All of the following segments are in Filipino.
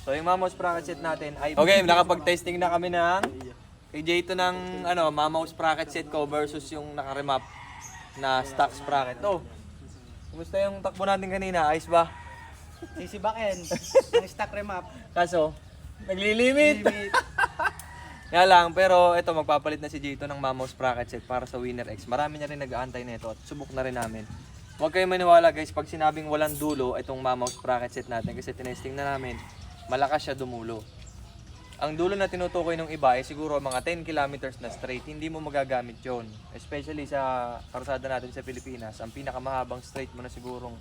So yung Mamaw sprocket set natin ay... Okay, nakapag-testing na kami ng kay J2 ng Mamaw sprocket set ko versus yung naka-remap na stock sprocket. Oh, kumusta yung takbo natin kanina? Ayos ba? Sisibakin ng stock remap. Kaso, naglilimit. Nga lang, pero ito magpapalit na si J2 ng Mamaw sprocket set para sa Winner X. Marami na rin nag-aantay nito at subok na rin namin. Huwag kayong maniwala guys pag sinabing walang dulo itong Mamaw sprocket set natin kasi tinesting na namin. Malakas siya dumulo. Ang dulo na tinutukoy ng iba ay siguro mga 10 kilometers na straight. Hindi mo magagamit yon. Especially sa karsada natin sa Pilipinas. Ang pinakamahabang straight mo na sigurong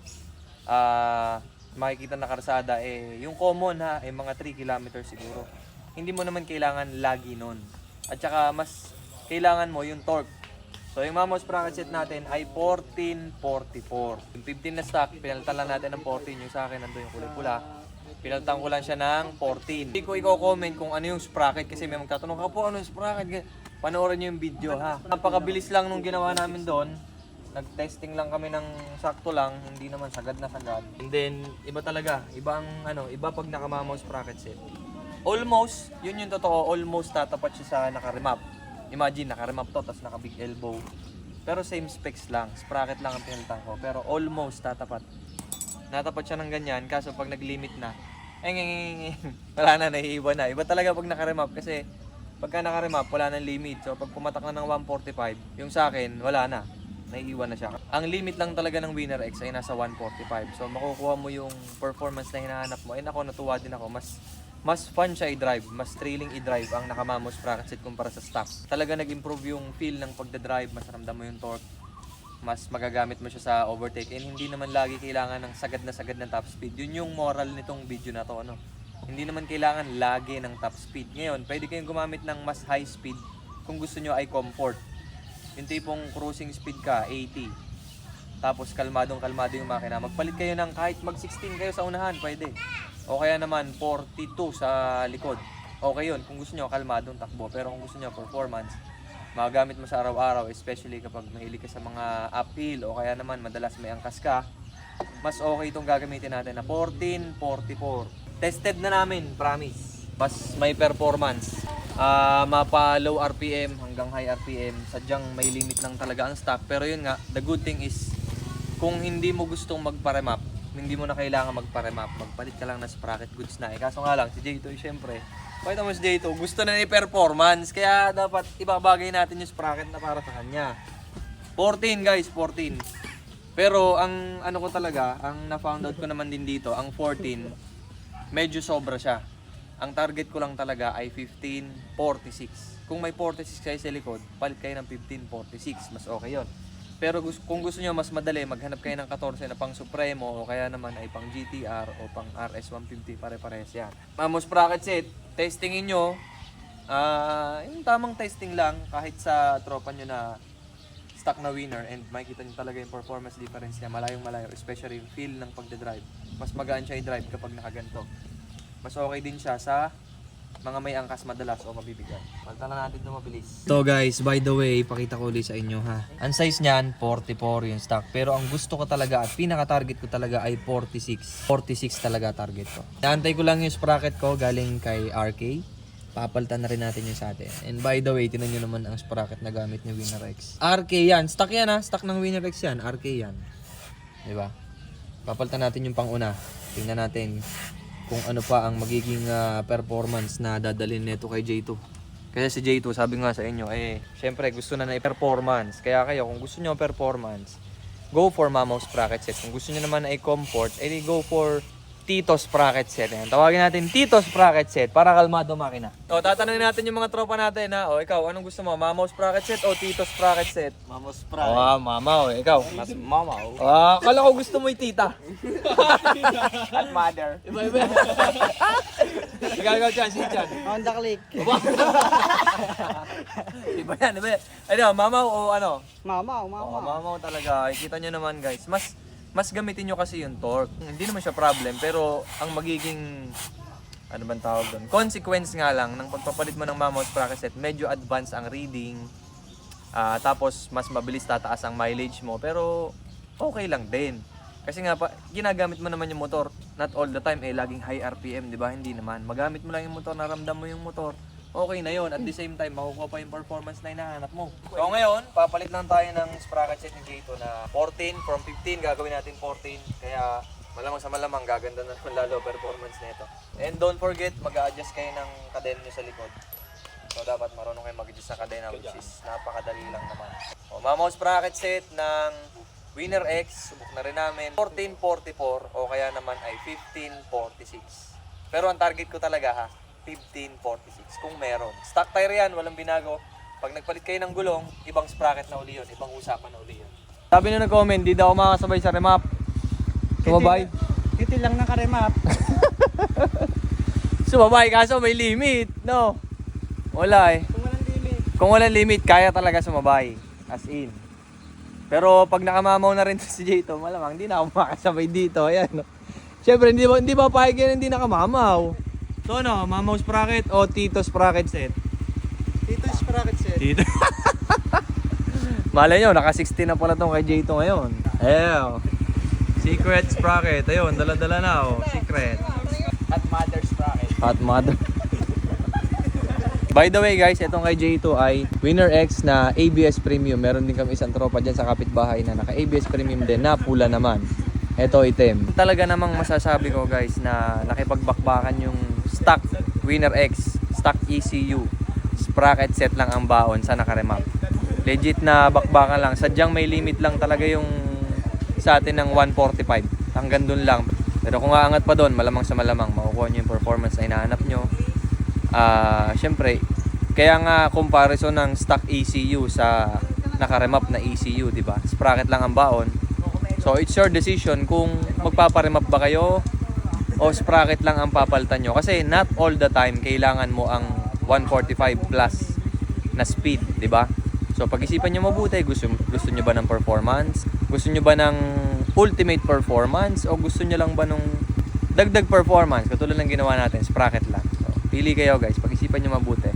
makikita na karsada yung common ay mga 3 kilometers siguro. Hindi mo naman kailangan lagi nun. At saka mas kailangan mo yung torque. So yung Mamaw sprocket set natin ay 1444. Yung 15 na stock, pinalitan lang natin ng 14. Yung sa akin nandun yung kulay pula. Pinalitan ko lang siya ng 14. Hindi ko i-comment kung ano yung sprocket kasi may magtatanong ka po ano yung sprocket. Panoorin nyo yung video ha. Napakabilis lang nung ginawa namin doon. Nag-testing lang kami ng sakto lang, hindi naman sagad na sagad. And then iba talaga, iba pag naka-Mamaw sprocket set. Almost, yun yung totoo, almost tatapat siya sa naka-remap. Imagine naka-remap to tapos naka-big elbow. Pero same specs lang, sprocket lang ang pinalitan ko, pero almost tatapat. Natapat siya ng ganyan, kaso pag nag-limit na, wala na, naiiwan na. Iba talaga pag naka-remap kasi pagka naka-remap, wala nang limit. So pag pumatak na ng 145, yung sa akin, wala na. Naiiwan na siya. Ang limit lang talaga ng Winner X ay nasa 145. So makukuha mo yung performance na hinahanap mo. Ako, natuwa din ako. Mas fun siya i-drive, mas thrilling i-drive ang naka-Mamaw sprocket set kumpara sa stock. Talaga nag-improve yung feel ng pagdadrive, mas ramdam mo yung torque. Mas magagamit mo siya sa overtake and hindi naman lagi kailangan ng sagad na top speed. Yun yung moral nitong video na to, Hindi naman kailangan lagi ng top speed. Ngayon, pwede kayong gumamit ng mas high speed kung gusto nyo ay comfort. Yung tipong cruising speed ka, 80. Tapos kalmadong yung makina. Magpalit kayo ng kahit mag-16 kayo sa unahan, pwede. O kaya naman 42 sa likod. Okay yun, kung gusto nyo kalmadong takbo. Pero kung gusto nyo performance, magagamit mo sa araw-araw, especially kapag mahilig ka sa mga uphill o kaya naman madalas may angkas ka, mas okay itong gagamitin natin na 1444. Tested na namin, promise. Mas may performance. Mapa low RPM hanggang high RPM. Sadyang may limit lang talaga ang stock. Pero yun nga, the good thing is, kung hindi mo gustong magpa-remap, hindi mo na kailangan magpa-remap. Magpalit ka lang ng sprocket goods na. Kaso nga lang, si J2 syempre, pakita mo si J2, gusto na ni performance, kaya dapat ibabagay natin yung sprocket na para sa kanya. 14 guys, 14. Pero ang ano ko talaga, ang na-found out ko naman din dito, ang 14, medyo sobra siya. Ang target ko lang talaga ay 1546. Kung may 46 kayo sa likod, palit kayo ng 1546, mas okay yon. Pero kung gusto nyo mas madali, maghanap kayo ng 14 na pang Supremo o kaya naman ay pang GTR o pang RS150, pare-pares yan. Mamaw sprocket set, testingin nyo, yung tamang testing lang kahit sa tropa nyo na stock na winner and makikita nyo talaga yung performance difference niya, malayong malayo, especially yung feel ng pagdadrive. Mas magaan siya i-drive kapag nakaganto. Mas okay din siya sa mga may angkas madalas o mabibigat. Palitan na natin ito mabilis. So guys, by the way, ipakita ko ulit sa inyo ha. Ang size niyan, 44 yung stock. Pero ang gusto ko talaga at pinaka-target ko talaga ay 46. 46 talaga target ko. Naantay ko lang yung sprocket ko galing kay RK. Papalitan na rin natin yung sa atin. And by the way, tinan nyo naman ang sprocket na gamit ni Winner X. RK yan. Stock yan ha. Stock ng Winner X yan. RK yan. Diba? Papalitan natin yung pang-una. Tingnan natin kung ano pa ang magiging performance na dadalhin nito kay J2. Kasi si J2, sabi nga sa inyo, syempre gusto na performance. Kaya kayo, kung gusto nyo performance, go for Mamaw sprocket set. Kung gusto nyo naman ay comfort, go for Tito sprocket set. Ayan. Tawagin natin Tito sprocket set para kalmado makina. O, tatanungin natin yung mga tropa natin ha. O, ikaw, anong gusto mo? Mamaw sprocket set o Tito sprocket set? Mamaw sprocket. O, Mamaw. Ikaw? Mas mamaw. Akala ko gusto mo yung tita. At mother. Iba-iba. Ikaw, Chan. Si Chan. Honda Click. Iba yan, iba yan. Ano, Mamaw o ano? Mamaw. Mamaw talaga. Kita nyo naman guys. Mas gamitin nyo kasi yung torque. Hindi naman siya problem, pero ang magiging, ano bang tawag doon? Consequence nga lang ng pagpapalit mo ng Mamaw sprocket set, medyo advanced ang reading. Tapos mas mabilis tataas ang mileage mo, pero okay lang din. Kasi nga, ginagamit mo naman yung motor. Not all the time, laging high RPM, di ba? Hindi naman. Magamit mo lang yung motor, naramdam mo yung motor. Okay na yon. At the same time, makukuha pa yung performance na hinahanap mo. So ngayon, papalit lang tayo ng sprocket set ni J2 na 14. From 15, gagawin natin 14. Kaya malamang sa malamang, gaganda na naman lalo performance na ito. And don't forget, mag-a-adjust kayo ng kadena nyo sa likod. So dapat marunong kayo mag-adjust sa kadena, which is napakadali lang naman. O, mamaw sprocket set ng Winner X, subok na rin namin, 1444 o kaya naman ay 1546. Pero ang target ko talaga 1546 kung meron. Stock tire yan, walang binago. Pag nagpalit kayo ng gulong, ibang sprocket na uli yun, ibang usapan na uli yun. Sabi nyo nag-comment, di daw ako makakasabay sa remap. Sumabay? Ito lang nakaremap. Sumabay kaso may limit, no? Wala eh. Kung walang limit. Kung walang limit, kaya talaga sumabay. As in. Pero pag nakamamaw na rin si J2, malamang hindi na ako makasabay dito. Ayan, no? Siyempre, hindi ba pahig yan hindi nakamamaw? So, no? Mamaw sprocket o Tito sprocket set? Dito yung sprocket set. Tito. Malay nyo, naka 60 na pala tong kay J2 ngayon. Ayun. Secret sprocket. Ayun, dala-dala na, oh. Secret. At mother sprocket. Hot mother. By the way guys, itong kay J2 ay Winner X na ABS Premium. Meron din kami isang tropa dyan sa kapitbahay na naka ABS Premium din na pula naman. Ito item. Talaga namang masasabi ko guys na nakipagbakbakan yung stock Winner X, stock ECU. Sprocket set lang ang baon sa nakaremap. Legit na bakbakan lang. Sadyang may limit lang talaga yung sa atin ng 145. Hanggang dun lang. Pero kung aangat pa doon, malamang sa malamang makukuha nyo yung performance na hinahanap nyo. Syempre, kaya nga comparison ng stock ECU sa nakaremap na ECU, di ba? Sprocket lang ang baon. So it's your decision kung magpaparemap ba kayo o sprocket lang ang papalitan nyo. Kasi not all the time kailangan mo ang 145 plus na speed, di ba? So pag-isipan nyo mabuti, gusto nyo ba ng performance? Gusto nyo ba ng ultimate performance? O gusto nyo lang ba nung dagdag performance? Katulad ng ginawa natin, sprocket lang. Pili kayo guys, pag-isipan nyo mabuti.